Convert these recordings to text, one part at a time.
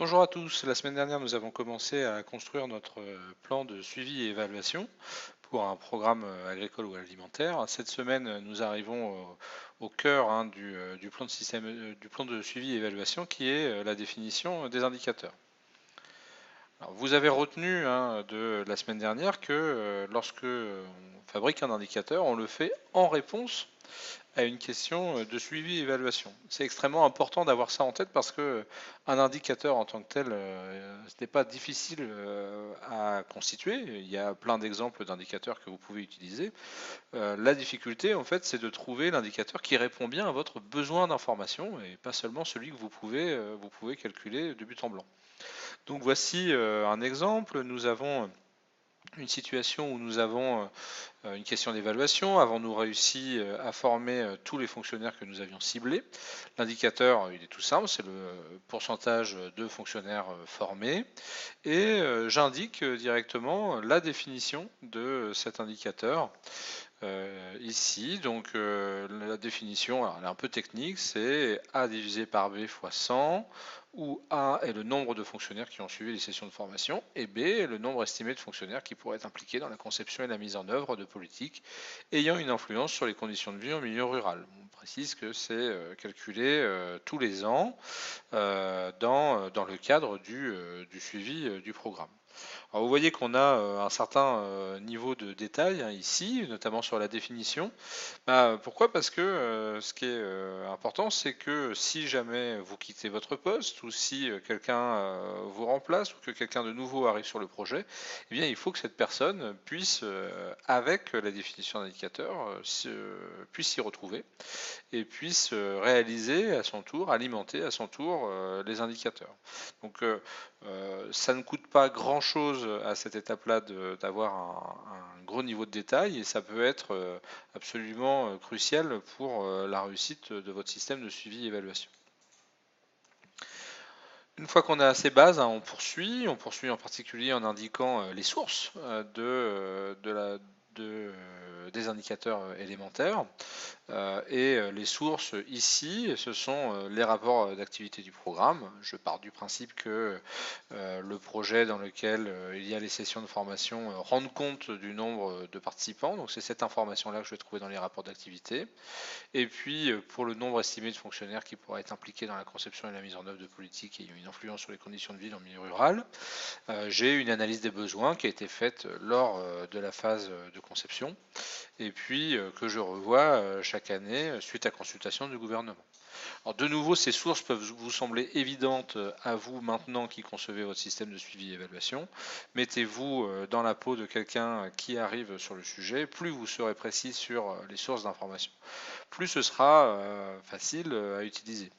Bonjour à tous. La semaine dernière, nous avons commencé à construire notre plan de suivi et évaluation pour un programme agricole ou alimentaire. Cette semaine, nous arrivons au cœur du plan de du plan de suivi et évaluation qui est la définition des indicateurs. Alors, vous avez retenu de la semaine dernière que lorsque on fabrique un indicateur, on le fait en réponse à une question de suivi et évaluation. C'est extrêmement important d'avoir ça en tête parce que un indicateur en tant que tel, ce n'est pas difficile à constituer. Il y a plein d'exemples d'indicateurs que vous pouvez utiliser. La difficulté, en fait, c'est de trouver l'indicateur qui répond bien à votre besoin d'information et pas seulement celui que vous pouvez calculer de but en blanc. Donc voici un exemple. Nous avons une situation où nous avons une question d'évaluation. Avons-nous réussi à former tous les fonctionnaires que nous avions ciblés? L'indicateur, il est tout simple, c'est le pourcentage de fonctionnaires formés. Et j'indique directement la définition de cet indicateur ici. Donc la définition, alors, elle est un peu technique, c'est A divisé par B fois 100, où A est le nombre de fonctionnaires qui ont suivi les sessions de formation, et B est le nombre estimé de fonctionnaires qui pourraient être impliqués dans la conception et la mise en œuvre de politiques ayant une influence sur les conditions de vie en milieu rural. On précise que c'est calculé tous les ans dans le cadre du suivi du programme. Alors vous voyez qu'on a un certain niveau de détail ici, notamment sur la définition. Pourquoi? Parce que ce qui est important, c'est que si jamais vous quittez votre poste ou si quelqu'un vous remplace ou que quelqu'un de nouveau arrive sur le projet, eh bien, il faut que cette personne puisse, avec la définition d'indicateur, puisse s'y retrouver et puisse réaliser à son tour, alimenter à son tour les indicateurs. Donc ça ne coûte pas grand-chose à cette étape-là d'avoir un gros niveau de détail et ça peut être absolument crucial pour la réussite de votre système de suivi et évaluation. Une fois qu'on a ces bases, on poursuit en particulier en indiquant les sources des indicateurs élémentaires. Et les sources ici, ce sont les rapports d'activité du programme. Je pars du principe que le projet dans lequel il y a les sessions de formation rende compte du nombre de participants. Donc c'est cette information-là que je vais trouver dans les rapports d'activité. Et puis pour le nombre estimé de fonctionnaires qui pourraient être impliqués dans la conception et la mise en œuvre de politiques ayant une influence sur les conditions de vie dans le milieu rural, j'ai une analyse des besoins qui a été faite lors de la phase de conception et puis que je revois chaque année suite à consultation du gouvernement. Alors de nouveau, ces sources peuvent vous sembler évidentes à vous maintenant qui concevez votre système de suivi et évaluation. Mettez-vous dans la peau de quelqu'un qui arrive sur le sujet, plus vous serez précis sur les sources d'information, plus ce sera facile à utiliser.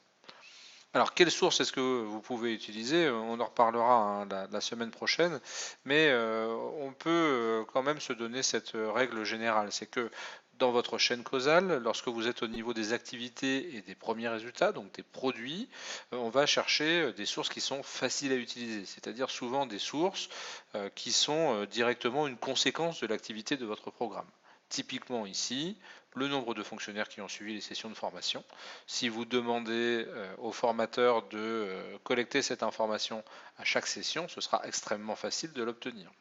Alors, quelles sources est-ce que vous pouvez utiliser? On en reparlera la semaine prochaine, mais on peut quand même se donner cette règle générale. C'est que dans votre chaîne causale, lorsque vous êtes au niveau des activités et des premiers résultats, donc des produits, on va chercher des sources qui sont faciles à utiliser, c'est-à-dire souvent des sources qui sont directement une conséquence de l'activité de votre programme. Typiquement ici, le nombre de fonctionnaires qui ont suivi les sessions de formation. Si vous demandez au formateur de collecter cette information à chaque session, ce sera extrêmement facile de l'obtenir.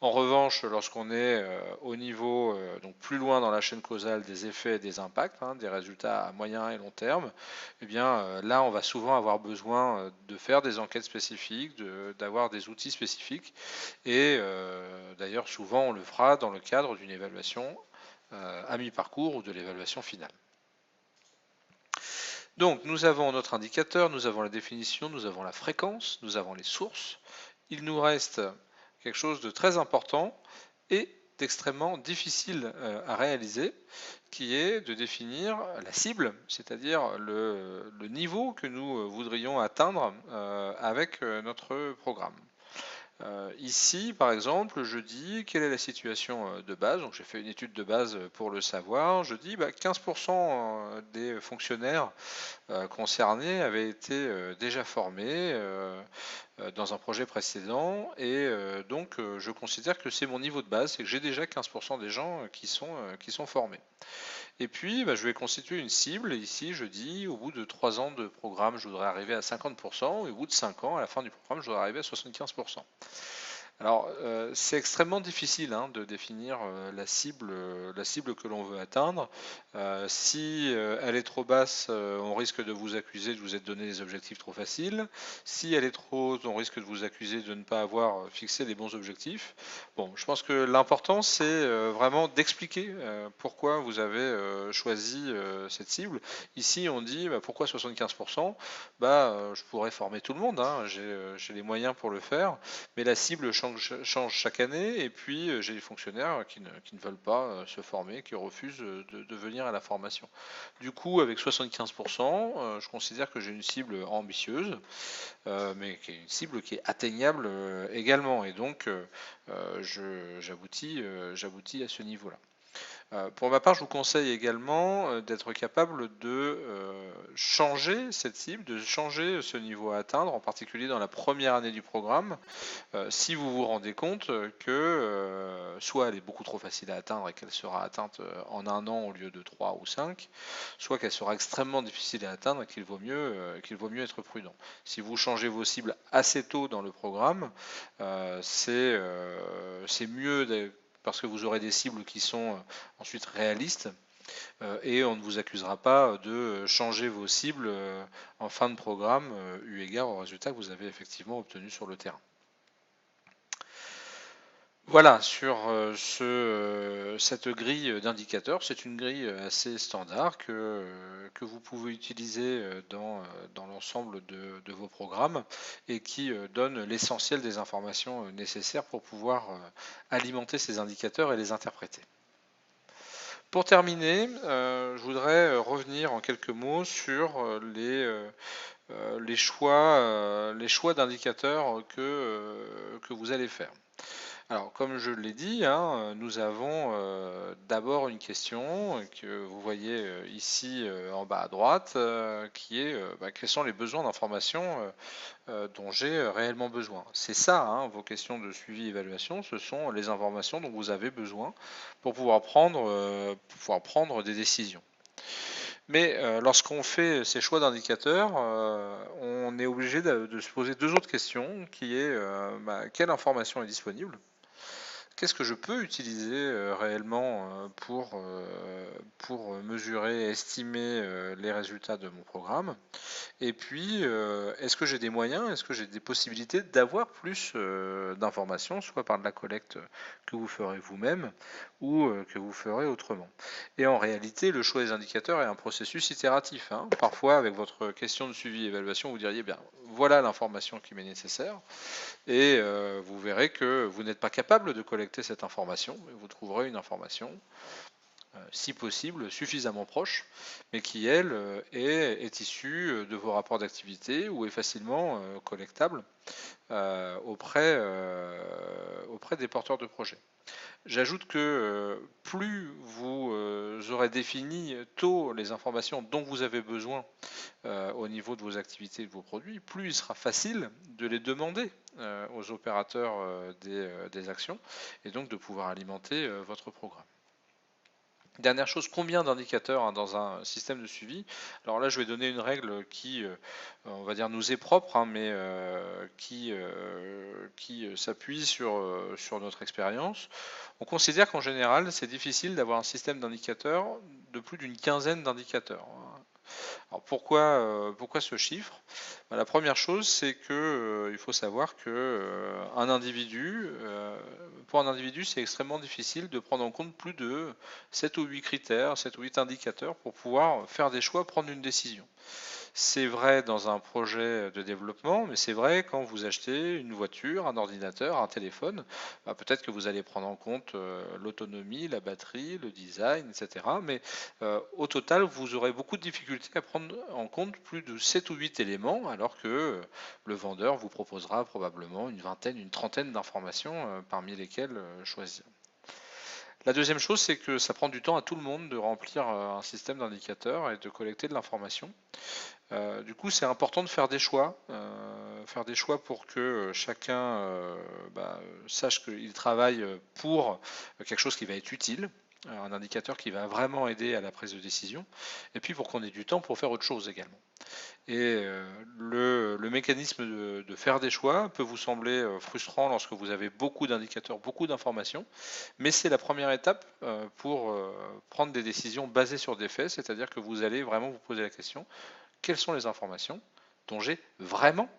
En revanche, lorsqu'on est au niveau donc plus loin dans la chaîne causale des effets et des impacts, des résultats à moyen et long terme, eh bien là on va souvent avoir besoin de faire des enquêtes spécifiques, d'avoir des outils spécifiques, et d'ailleurs souvent on le fera dans le cadre d'une évaluation à mi-parcours ou de l'évaluation finale. Donc nous avons notre indicateur, nous avons la définition, nous avons la fréquence, nous avons les sources. Il nous reste quelque chose de très important et d'extrêmement difficile à réaliser, qui est de définir la cible, c'est-à-dire le niveau que nous voudrions atteindre avec notre programme. Ici, par exemple, je dis quelle est la situation de base. Donc, j'ai fait une étude de base pour le savoir. Je dis 15% des fonctionnaires concernés avaient été déjà formés dans un projet précédent. Et donc, je considère que c'est mon niveau de base, c'est que j'ai déjà 15% des gens qui sont formés. Et puis, bah, je vais constituer une cible. Et ici, je dis, au bout de 3 ans de programme, je voudrais arriver à 50%, et au bout de 5 ans, à la fin du programme, je voudrais arriver à 75%. Alors, c'est extrêmement difficile hein, de définir la cible que l'on veut atteindre. Si elle est trop basse, on risque de vous accuser de vous être donné des objectifs trop faciles. Si elle est trop haute, on risque de vous accuser de ne pas avoir fixé les bons objectifs. Bon, je pense que l'important, c'est vraiment d'expliquer pourquoi vous avez choisi cette cible. Ici, on dit bah, pourquoi 75%. Je pourrais former tout le monde, hein, j'ai les moyens pour le faire, mais la cible change chaque année, et puis j'ai des fonctionnaires qui ne veulent pas se former, qui refusent de venir à la formation. Du coup, avec 75%, je considère que j'ai une cible ambitieuse, mais qui est une cible qui est atteignable également, et donc j'aboutis à ce niveau-là. Pour ma part, je vous conseille également d'être capable de changer cette cible, de changer ce niveau à atteindre, en particulier dans la première année du programme, si vous vous rendez compte que soit elle est beaucoup trop facile à atteindre et qu'elle sera atteinte en 1 an au lieu de 3 ou 5, soit qu'elle sera extrêmement difficile à atteindre et qu'il vaut mieux être prudent. Si vous changez vos cibles assez tôt dans le programme, c'est mieux parce que vous aurez des cibles qui sont ensuite réalistes, et on ne vous accusera pas de changer vos cibles en fin de programme, eu égard aux résultats que vous avez effectivement obtenus sur le terrain. Voilà, sur cette grille d'indicateurs, c'est une grille assez standard que vous pouvez utiliser dans l'ensemble de vos programmes, et qui donne l'essentiel des informations nécessaires pour pouvoir alimenter ces indicateurs et les interpréter. Pour terminer, je voudrais revenir en quelques mots sur les choix d'indicateurs que vous allez faire. Alors, comme je l'ai dit, hein, nous avons d'abord une question que vous voyez ici en bas à droite, qui est quels sont les besoins d'information dont j'ai réellement besoin. C'est ça, hein, vos questions de suivi et évaluation, ce sont les informations dont vous avez besoin pour pouvoir prendre des décisions. Mais lorsqu'on fait ces choix d'indicateurs, on est obligé de se poser deux autres questions, qui est quelle information est disponible? Qu'est-ce que je peux utiliser réellement pour mesurer et estimer les résultats de mon programme? Et puis, est-ce que j'ai des moyens, est-ce que j'ai des possibilités d'avoir plus d'informations, soit par de la collecte que vous ferez vous-même, ou que vous ferez autrement? Et en réalité, le choix des indicateurs est un processus itératif, hein. Parfois, avec votre question de suivi et évaluation, vous diriez, bien, voilà l'information qui m'est nécessaire, et vous verrez que vous n'êtes pas capable de collecter cette information, et vous trouverez une information si possible, suffisamment proche, mais qui, elle, est issue de vos rapports d'activité ou est facilement collectable auprès des porteurs de projets. J'ajoute que plus vous aurez défini tôt les informations dont vous avez besoin au niveau de vos activités et de vos produits, plus il sera facile de les demander aux opérateurs des actions, et donc de pouvoir alimenter votre programme. Dernière chose, combien d'indicateurs hein, dans un système de suivi? Alors là, je vais donner une règle qui, on va dire, nous est propre, hein, mais qui s'appuie sur notre expérience. On considère qu'en général, c'est difficile d'avoir un système d'indicateurs de plus d'une quinzaine d'indicateurs. Alors pourquoi ce chiffre? La première chose, c'est que il faut savoir que pour un individu, c'est extrêmement difficile de prendre en compte plus de 7 ou 8 critères, 7 ou 8 indicateurs pour pouvoir faire des choix, prendre une décision. C'est vrai dans un projet de développement, mais c'est vrai quand vous achetez une voiture, un ordinateur, un téléphone. Peut-être que vous allez prendre en compte l'autonomie, la batterie, le design, etc. Mais au total, vous aurez beaucoup de difficultés à prendre en compte plus de 7 ou 8 éléments, alors que le vendeur vous proposera probablement une vingtaine, une trentaine d'informations parmi lesquelles choisir. La deuxième chose, c'est que ça prend du temps à tout le monde de remplir un système d'indicateurs et de collecter de l'information. Du coup, c'est important de faire des choix pour que chacun sache qu'il travaille pour quelque chose qui va être utile. un indicateur qui va vraiment aider à la prise de décision, et puis pour qu'on ait du temps pour faire autre chose également. Et le mécanisme de faire des choix peut vous sembler frustrant lorsque vous avez beaucoup d'indicateurs, beaucoup d'informations, mais c'est la première étape pour prendre des décisions basées sur des faits, c'est-à-dire que vous allez vraiment vous poser la question, quelles sont les informations dont j'ai vraiment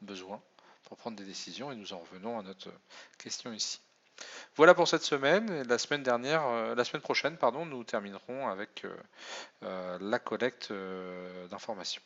besoin pour prendre des décisions, et nous en revenons à notre question ici. Voilà pour cette semaine. Et la semaine prochaine, pardon, nous terminerons avec la collecte d'informations.